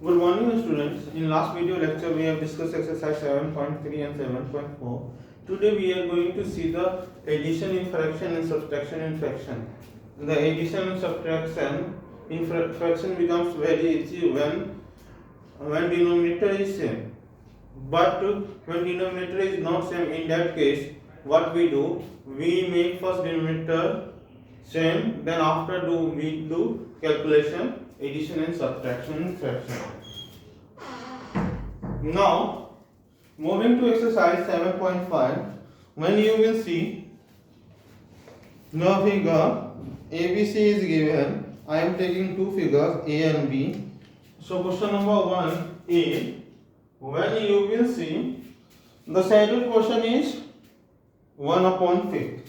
Good morning, students. In last video lecture, we have discussed exercise 7.3 and 7.4. Today, we are going to see the addition in fraction and subtraction in fraction. The addition and subtraction in fraction becomes very easy when denominator is same. But when denominator is not same, in that case, what we do? We make first denominator same, then after we do calculation, addition and subtraction in fraction. Now, moving to exercise 7.5, when you will see the figure ABC is given, I am taking two figures A and B. So, question number 1A, when you will see the shaded portion is 1/5.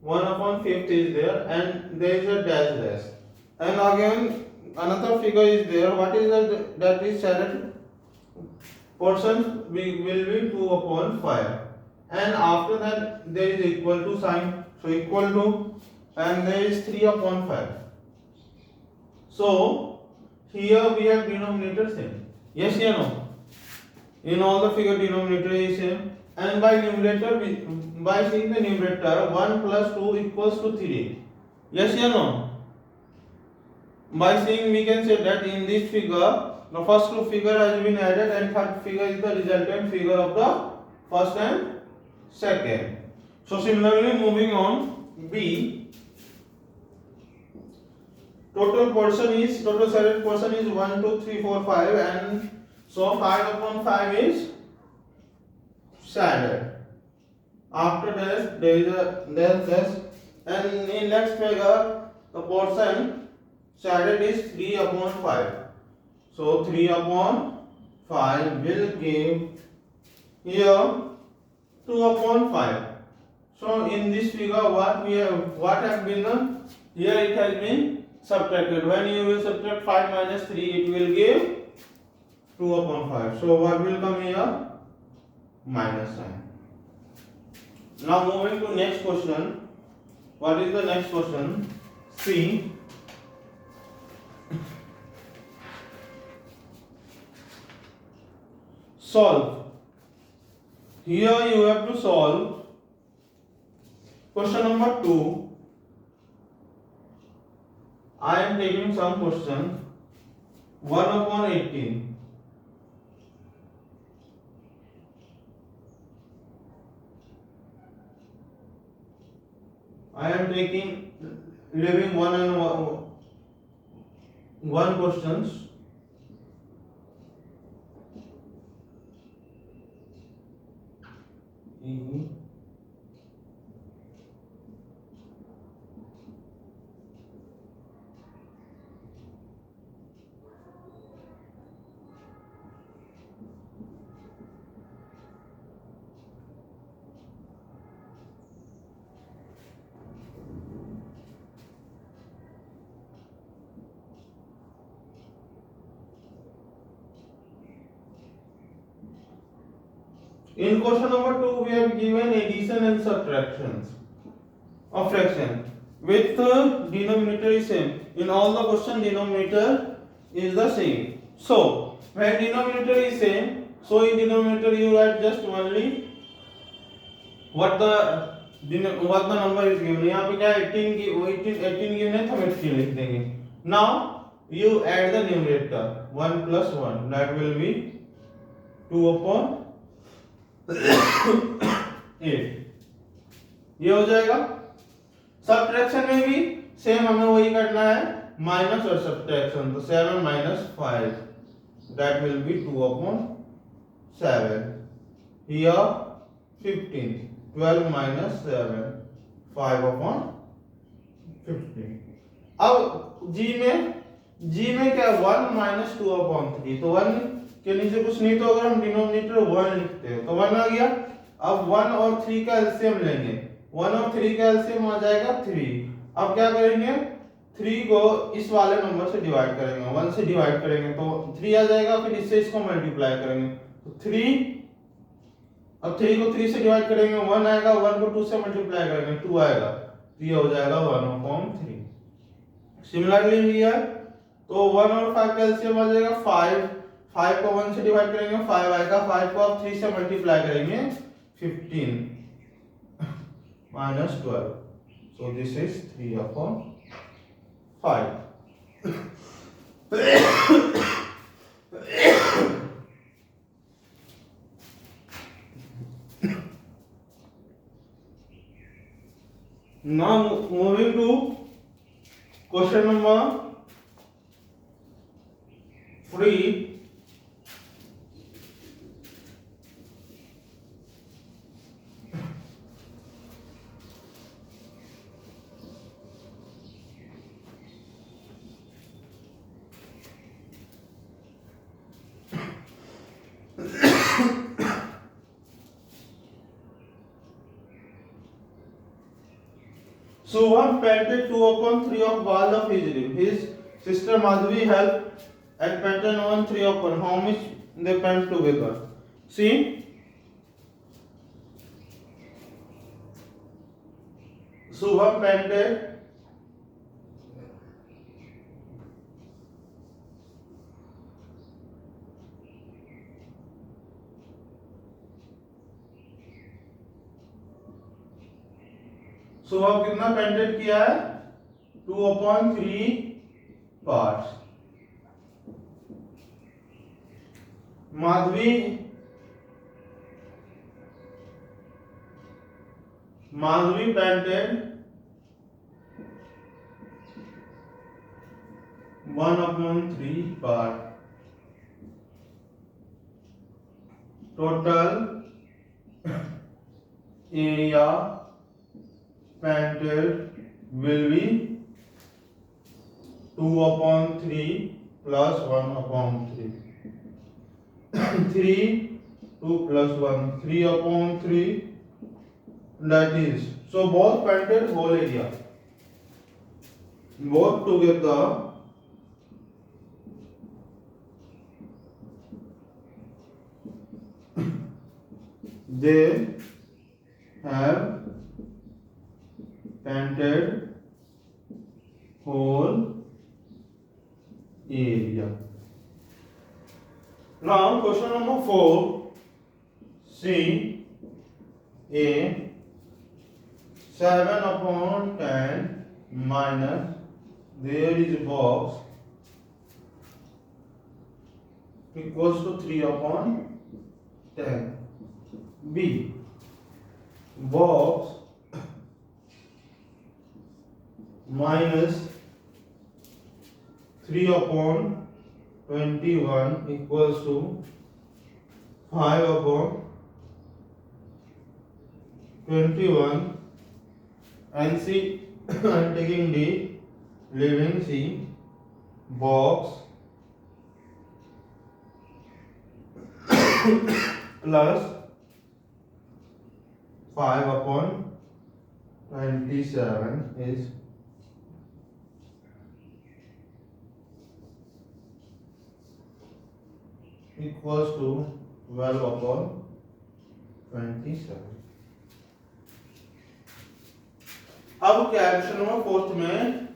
1/5 is there and there is a dash. And again, another figure is there. What is that is shaded portion will be 2/5, and after that there is equal to sign, so equal to, and there is 3/5. So here we have denominator same. Yes or no? In all the figure denominator is same, and by numerator by seeing the numerator 1 plus 2 equals to 3. Yes or no? By seeing we can say that in this figure the first two figure has been added and third figure is the resultant figure of the first and second. So similarly moving on, B, total shaded portion is 1, 2, 3, 4, 5, and so 5/5 is shaded. After this there is a dash, and in next figure the portion shaded is 3/5. So 3/5 will give here 2/5. So in this figure what has been done? Here it has been subtracted. When you will subtract 5 minus 3, it will give 2/5. So what will come here? Minus sign. Now moving to next question. What is the next question? C. Solve. Here you have to solve question number 2. I am taking some question 1/18. I am taking leaving one questions. In question number 2, we have given addition and subtractions of fraction with the denominator is same. In all the question denominator is the same. So when denominator is same, so in denominator you write just only what the number is given. यहाँ पे क्या 18 given है तो हम 18 लिख देंगे. Now you add the numerator 1 plus 1, that will be 2/8. ये हो जाएगा. सब्ट्रैक्शन में भी सेम हमें वही करना है, माइनस और सब्ट्रैक्शन. तो 7 minus 5, that will be 2/7. Here 15, 12 minus 7, 5/15. अब G में क्या 1 minus 2/3. तो 1 के नीचे कुछ नहीं, तो अगर हम डिनोमिनेटर 1 लिखते हैं तो 1 आ गया. अब 1 और 3 का एलसीएम लेंगे. 1 और 3 का एलसीएम आ जाएगा 3. अब क्या करेंगे, 3 को इस वाले नंबर से डिवाइड करेंगे, 1 से डिवाइड करेंगे तो 3 आ जाएगा. फिर इससे इसको मल्टीप्लाई करेंगे तो 3. अब 3 को 3 से डिवाइड करेंगे 1 आएगा, 1 को 2 से मल्टीप्लाई करेंगे 2 आएगा. तो ये हो जाएगा 1/3. सिमिलरली हियर तो 1 और 5 का एलसीएम आ जाएगा 5, 5 को 1 से डिवाइड करेंगे 5 आएगा, 5 को आप 3 से मल्टीप्लाई करेंगे 15 minus 12, so this is 3 upon 5. Now moving to question number 3. Shubham painted 2 upon 3 of wall of his room. His sister Madhvi helped and painted 1 3 upon. How much they paint together? See, Shubham painted Shubham कितना painted किया है 2/3 parts. Madhavi painted 1/3 part. Total area painted will be 2/3 plus 1/3. 3, 2 plus 1, 3/3. That is, so both painted whole area. Both together they have painted whole area. Now question number 4. See a 7/10 minus there is a box equals to 3/10. B box minus 3/21 equals to 5/21. And C I'm taking D, leaving C. Box plus 5/27 is equals to 12/27. अब क्या question number 4 में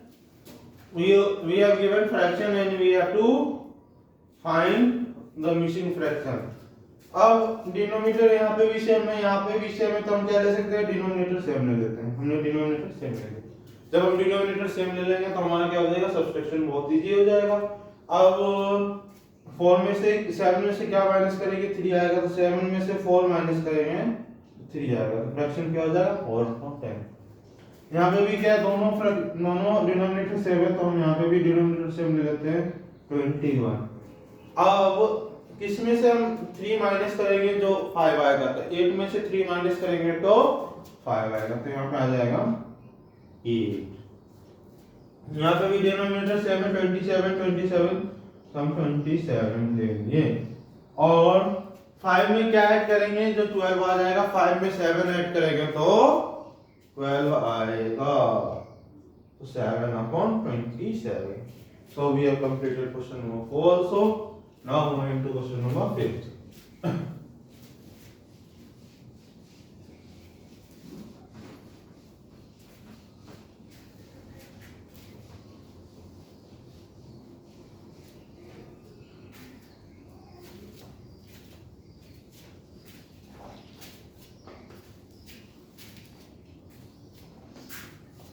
we have given fraction and we have to find the missing fraction. अब denominator यहाँ पे भी same है, यहाँ पे भी सेम है, तो हम क्या ले सकते हैं, डिनोमिनेटर सेम ले लेते हैं। हमने डिनोमिनेटर सेम ले लिया। जब हम डिनोमिनेटर सेम ले लेंगे तो हमारा क्या हो जाएगा, सब्सट्रैक्शन बहुत इजी हो जाएगा। अब 4 में से 7 में से क्या माइनस करेंगे, 3 आएगा, तो 7 में से 4 माइनस करेंगे 3 आएगा, तो फ्रैक्शन क्या हो जाएगा 4/10। यहाँ पे भी क्या है, दोनों डिनोमिनेटर सेम है, तो हम यहाँ पे भी डिनोमिनेटर सेम ले लेते हैं 21। अब किसमें से हम 3 माइनस करेंगे, जो 5 आएगा, तो 8 में से 3 माइनस करेंगे तो 5 आएगा, तो यहाँ पे आ जाएगा 8। यहाँ पे भी डिनोमिनेटर सेम है 27, तो हम 27 लेंगे। और 5 में क्या ऐड करेंगे, जो 12 आ जाएगा, 5 में 7 ऐड करेंगे तो 12 आएगा, तो 7/27. So we have completed question number 4 also. Now moving to question number 5.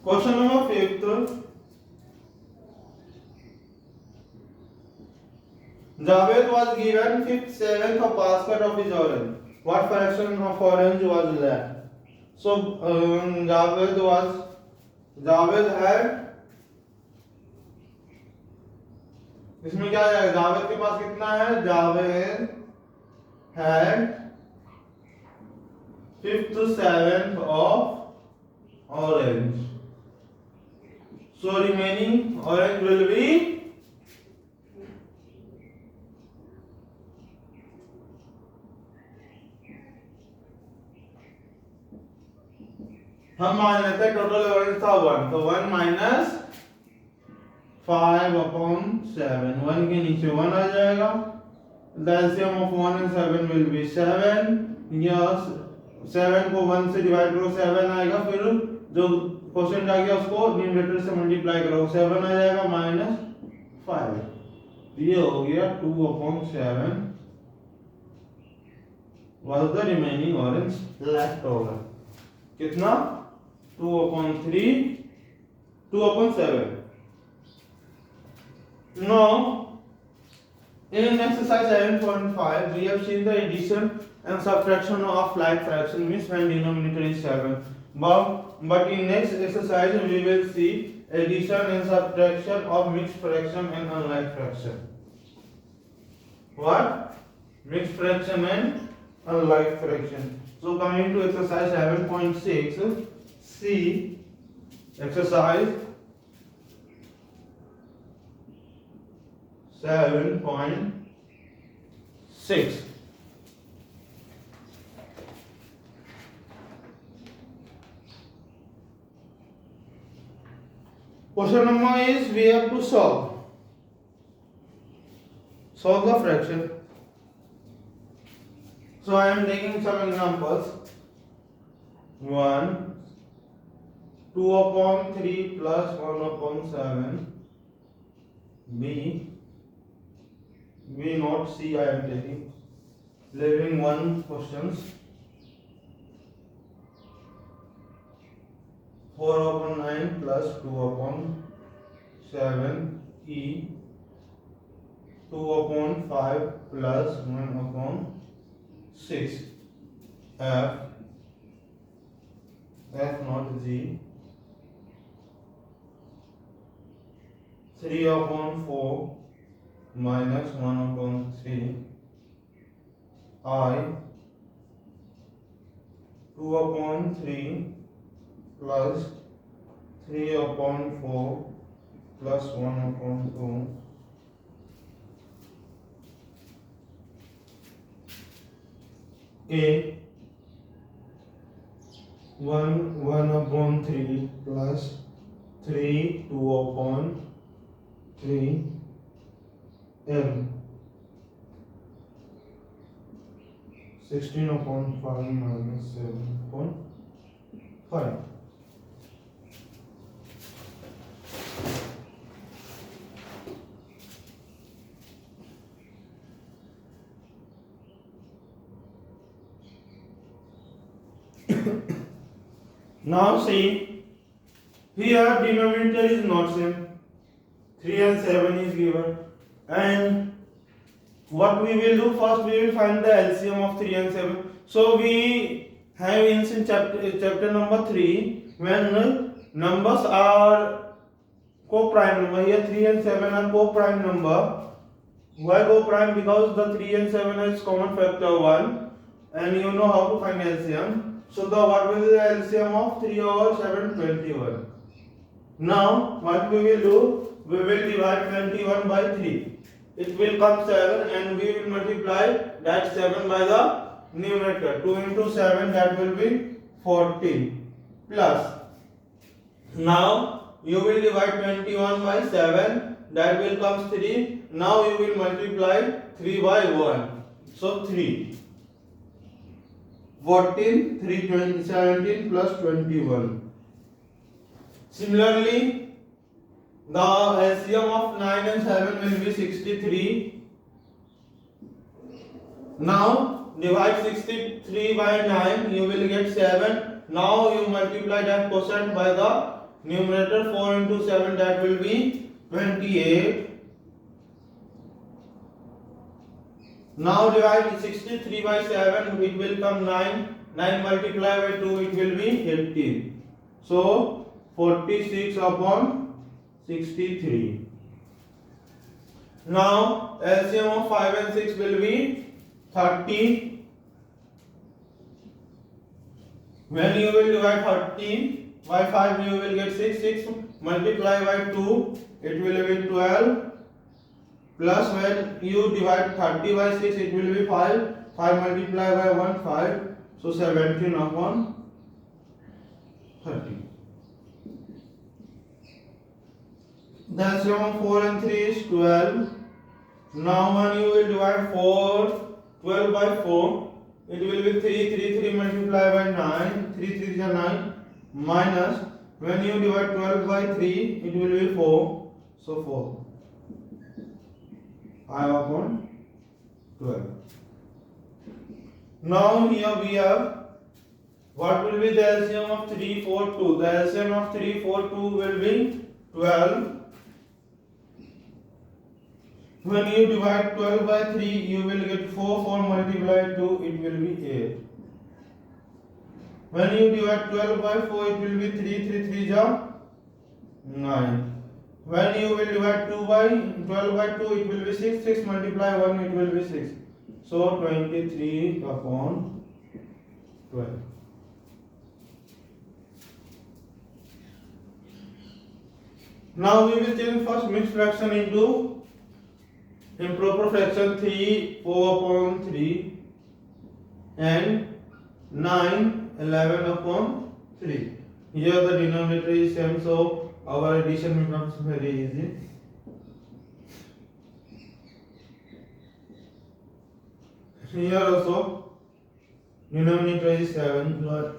Question number 5th. Javed was given 5th, 7th of basket of his orange. What fraction of orange was left? So Javed had, इसमें क्या है, जावेद के पास कितना है? Javed had 5th, 7th of orange. So remaining orange will be हम मान लेते हैं टोटल ऑरेंज था 1, तो 1 माइनस 5/7, 1 के नीचे 1 आ जाएगा. The LCM of 1 and 7 will be 7. Yes 7 को 1 से डिवाइड करो 7 आएगा, फिर जो क्वेश्चन आ गया उसको न्यूमरेटर से मल्टीप्लाई करो 7 आ जाएगा माइनस 5. ये हो गया 2/7 was the remaining orange left over. कितना? 2/3, 2/7. Now in exercise 7.5 we have seen the addition and subtraction of like fraction means when denominator is 7. But in next exercise we will see addition and subtraction of mixed fraction and unlike fraction. What? Mixed fraction and unlike fraction. So coming to exercise 7.6, see exercise 7.6. Question number is we have to solve the fraction. So I am taking some examples. 1, 2/3 plus 1/7. B not C I am taking. Leaving 1 questions. 4/9 plus 2/7. E 2/5 plus 1/6. F not G 3/4 minus 1/3. I 2/3 plus 3/4 plus 1/2. A 1/3 plus 3 2/3. M 16/5 minus 7/5. Now see, here denominator is not same. 3 and 7 is given, and what we will do first, we will find the LCM of 3 and 7. So we have in chapter number 3, when numbers are co-prime number, here 3 and 7 are co-prime number. Why co-prime? Because the 3 and 7 is common factor 1, and you know how to find LCM. So what will be the LCM of 3/7? 21. Now what we will do, we will divide 21 by 3. It will come 7, and we will multiply that 7 by the numerator. 2 into 7, that will be 14, plus. Now you will divide 21 by 7, that will come 3. Now you will multiply 3 by 1, so 3. 14, 3, 20, 17 plus 21. Similarly, the LCM of 9 and 7 will be 63. Now divide 63 by 9, you will get 7. Now you multiply that quotient by the numerator 4 into 7, that will be 28. Now divide 63 by 7, it will come 9. 9 multiplied by 2, it will be 18. So 46 upon 63. Now LCM of 5 and 6 will be 30. When you will divide 30 by 5, you will get 6. 6 multiplied by 2, it will be 12. Plus when you divide 30 by 6, it will be 5. 5 multiplied by 1, 5. So 17 upon 30. The LCM of 4 and 3 is 12. Now when you will divide 12 by 4, it will be 3. 3 multiplied by 9. 3 is 9. Minus, when you divide 12 by 3, it will be 4. So 4. 5 upon 12. Now here we have, what will be the LCM of 3, 4, 2? The LCM of 3, 4, 2 will be 12. When you divide 12 by 3, you will get 4. 4 multiplied 2, it will be 8. When you divide 12 by 4, it will be 3. 3 is 9. When you will divide 12 by 2, it will be 6. 6 multiply 1, it will be 6. So 23 upon 12. Now we will change first mixed fraction into improper fraction. 3 4 upon 3 and 9 11 upon 3. Here the denominator is same, so our addition becomes very easy. Here also denominator is 7, so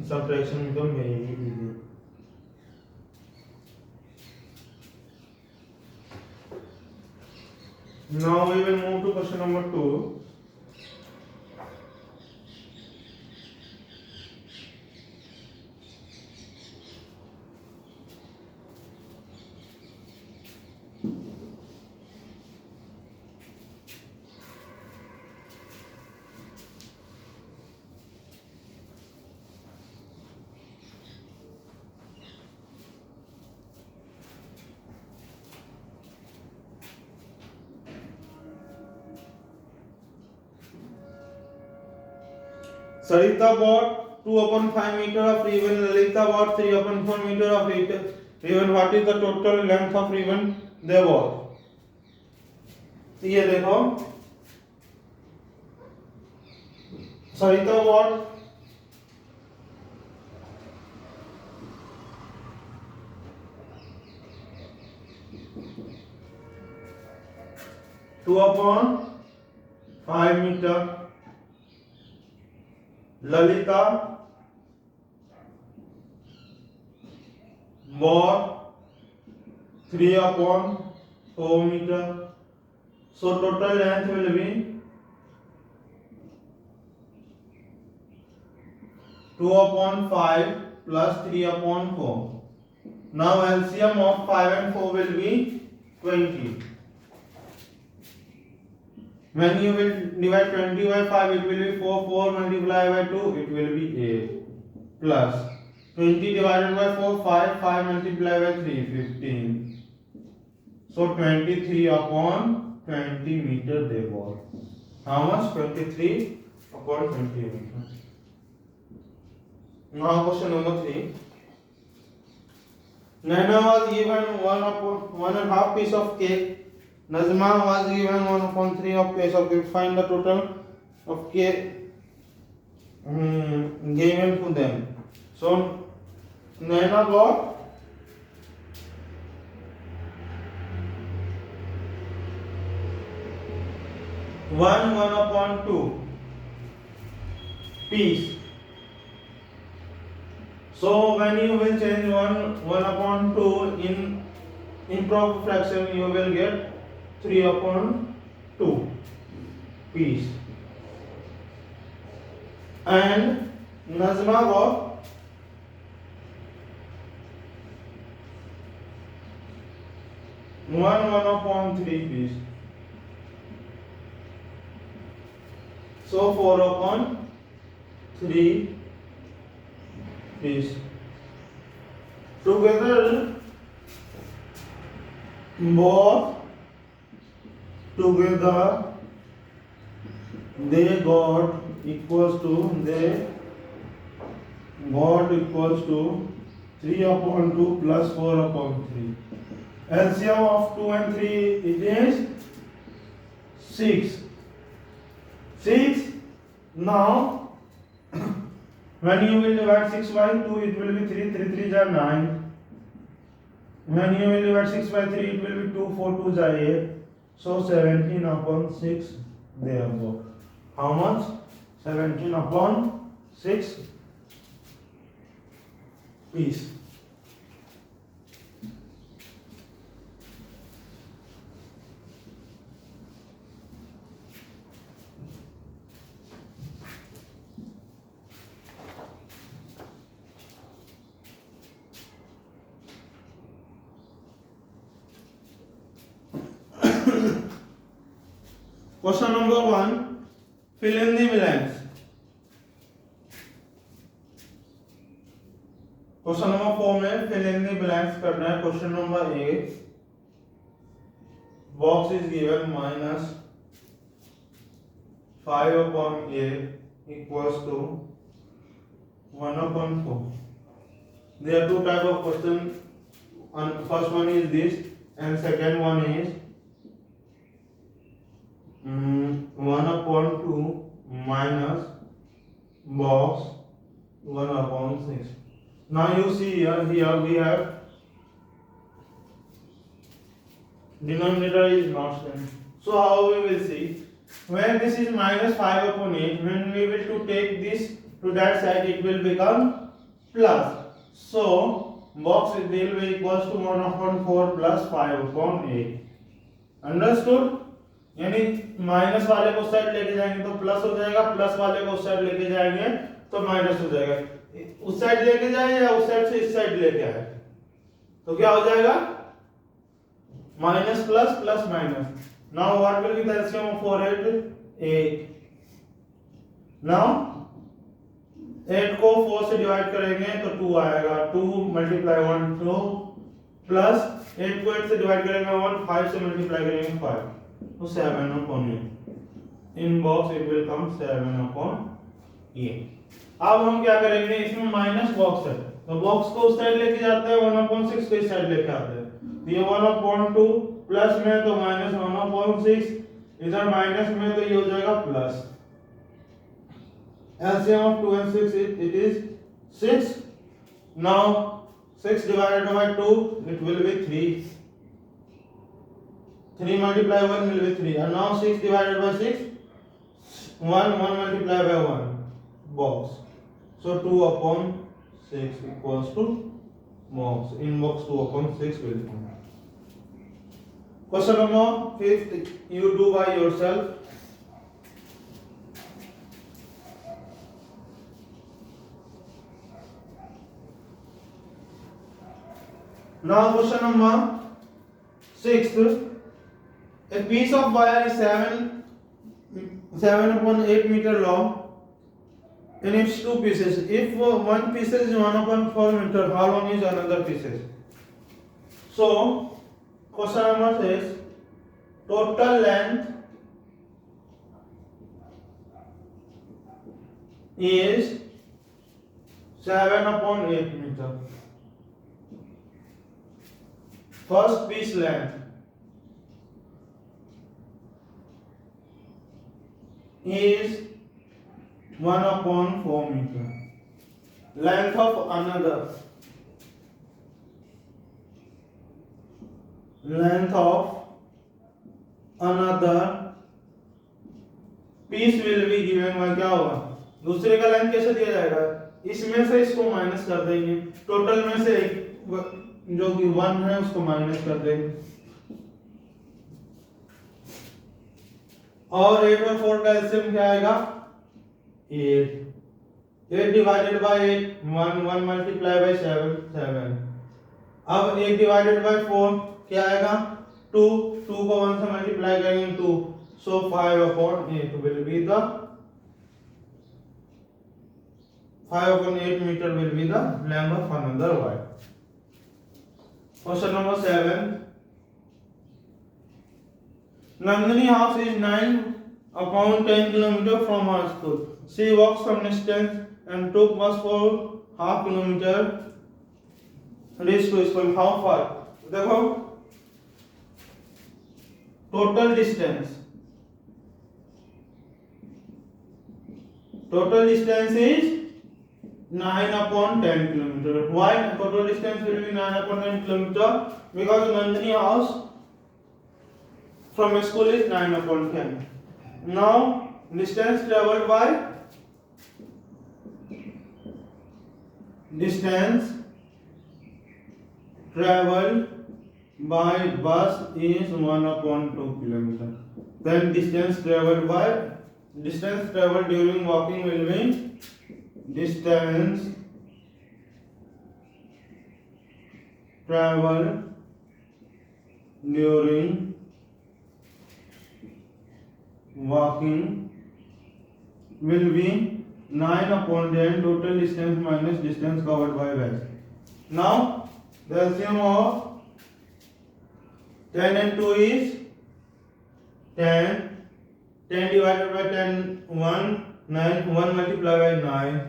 subtraction becomes very easy. Now we will move to question number 2. Sarita bought 2 upon 5 meter of ribbon. Lalita bought 3 upon 4 meter of ribbon. What is the total length of ribbon they bought? ये देखो, Sarita bought 2 upon 5 meter. Lalita bought 3 upon 4 meter. So total length will be 2 upon 5 plus 3 upon 4. Now LCM of 5 and 4 will be 20. When you will divide 20 by 5, it will be 4. 4 multiplied by 2, it will be 8. Plus 20 divided by 4, 5. 5 multiplied by 3, 15. So 23 upon 20 meter they bought. How much? 23 upon 20 meter. Now question number 3. Nana was given 1.5 piece of cake. Nazma was given 1/3 of piece of cake. Find the total of cake given to them. So Nana got 1/2 piece. So when you will change 1/2 in improper fraction, you will get 3/2 piece. And Nazma got 1/3 piece. So 4/3 piece. Together, both together they got equals to 3/2 plus 4/3. LCM of 2 and 3 it is 6. 6. Now when you will divide 6 by 2 it will be 3. 3 3 are 9. When you will divide 6 by 3 it will be 2. 4 2 are 8. So 17/6 therefore. How much? 17/6 piece. Question number 1, fill in the blanks. Question number 4 में fill in the blanks करना है. Question number 8, box is given -5/8 equals to 1/4. There are two type of question. First one is this and second one is 1/2 minus box 1/6. Now you see here we have denominator is not same. So how we will see when this is -5/8, when we will to take this to that side it will become plus. So box will be equals to 1/4 plus 5/8. Understood? यानी minus वाले को side लेके जाएंगे तो plus हो जाएगा, plus वाले को उस साइड लेके जाएंगे तो माइनस हो जाएगा. उस साइड लेके जाए या उस साइड से इस साइड लेके आए तो क्या हो जाएगा? Minus plus plus minus. Now what will be the LCM of 4 8? 8. Now 8 को 4 से डिवाइड करेंगे तो 2 आएगा. 2 मल्टीप्लाई 1 2 प्लस 8 को 8 से डिवाइड करेंगे 1, 5 से मल्टीप्लाई करेंगे 5 तो 7/8. इन बॉक्स इट विल कम 7/8. अब हम क्या करेंगे, इसमें माइनस बॉक्स है तो बॉक्स को उस साइड लेके जाते हैं, 1/6 को इस साइड लेके आते हैं. तो ये 1/2 प्लस में तो माइनस 1/6, इधर माइनस में तो ये हो जाएगा plus. LCM of 2 and 6 it is 6. Now 6 divided by 2 it will be 3. 3 multiply 1 will be 3. And now 6 divided by 6, 1 multiply by 1 box. So 2/6 equals to box. In box 2/6 will come. Question number 5 you do by yourself. Now question number 6. A piece of wire is 7/8 meter long and its two pieces. If one piece is 1/4 meter, how long is another pieces? So question number says total length is 7/8 meter. First piece length is 1/4 meter. Length of another piece will be given by क्या होगा, दूसरे का length कैसे दिया जाएगा, इसमें से इसको माइनस कर देंगे, टोटल में से जो कि 1 है उसको माइनस कर देंगे और 8 और 4 का एलसीएम क्या आएगा 8. 8 डिवाइडेड बाय 8 1 मल्टीप्लाई बाय 7 7. अब 8 डिवाइडेड बाय 4 क्या आएगा 2 2 को 1 से मल्टीप्लाई करेंगे 2, so 5/8 will be the 5/8 meter will be the length of another wire. Question number 7. Nandini house is 9/10 kilometer from her school. She walks some distance and took bus for half kilometer reach to school. How far? देखो total distance is 9/10 kilometer. Why total distance will be 9/10 kilometer? Because Nandini house from school is 9/10. Now distance traveled by bus is 1/2 kilometer. Then distance traveled during walking will be distance traveled during walking will be 9/10 total distance minus distance covered by bus. Now the LCM of 10 and 2 is 10. 10 divided by 10 1, 9, 1 multiplied by 9.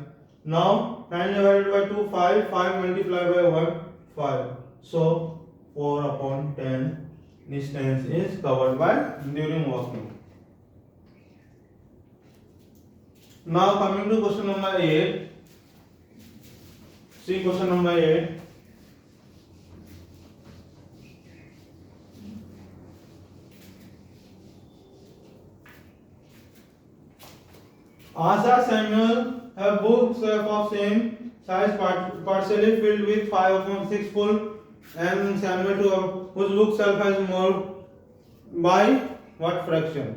Now 9 divided by 2 5, 5 multiplied by 1 5. So 4/10 distance is covered by during walking. Now coming to question number 8. See question number 8. Asha Samuel have books of same size partially filled with 5/6 full, and Samuel too whose book self has more by what fraction?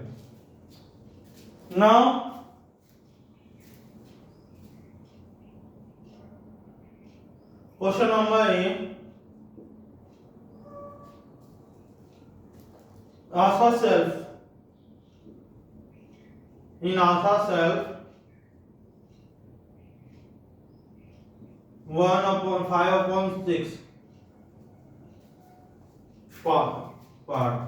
Now question number 8. Asha self in Asha self 1/5/6 part.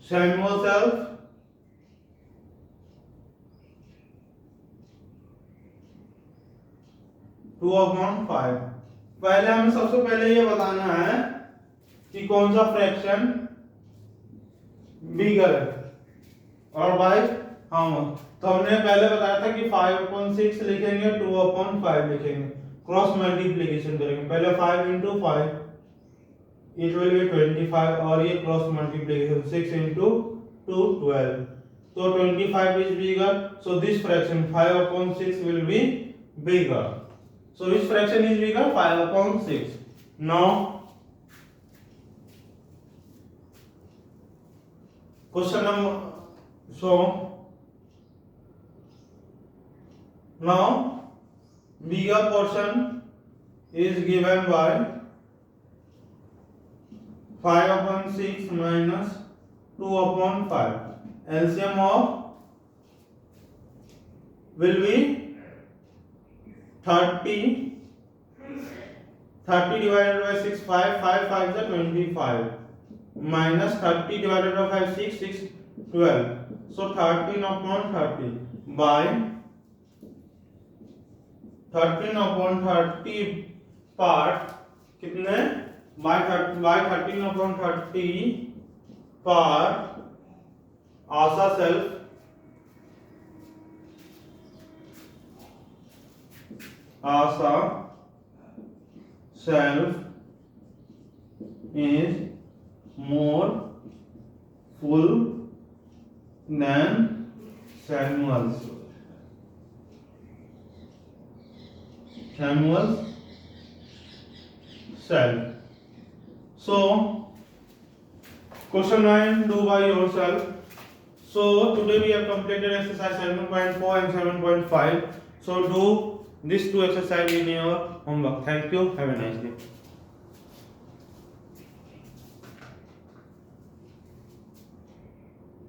Samuel self 2/5. पहले हमें सबसे पहले ये बताना है कि कौन सा फ्रैक्शन बिगर है और बाय हाँ, तो हमने पहले बताया था कि 5/6 लिखेंगे 2/5 लिखेंगे, क्रॉस मल्टीप्लिकेशन करेंगे। पहले 5 into 5 it will be 25 और ये cross multiplication 6 into 2 12. So 25 is bigger, so this fraction 5/6 will be bigger. So which fraction is bigger? 5/6. Now question number now bigger portion is given by 5/6 minus 2/5. LCM of will be 30 divided by 6 5 5 is 25 minus 30 divided by 5 6 12. So 13/30 by 13/30 part कितने by 13/30 part Asha self is more full than Samuel's self. So question 9 do by yourself. So today we have completed exercise 7.4 and 7.5. So do these two exercises in your homework. Thank you. Have a nice day.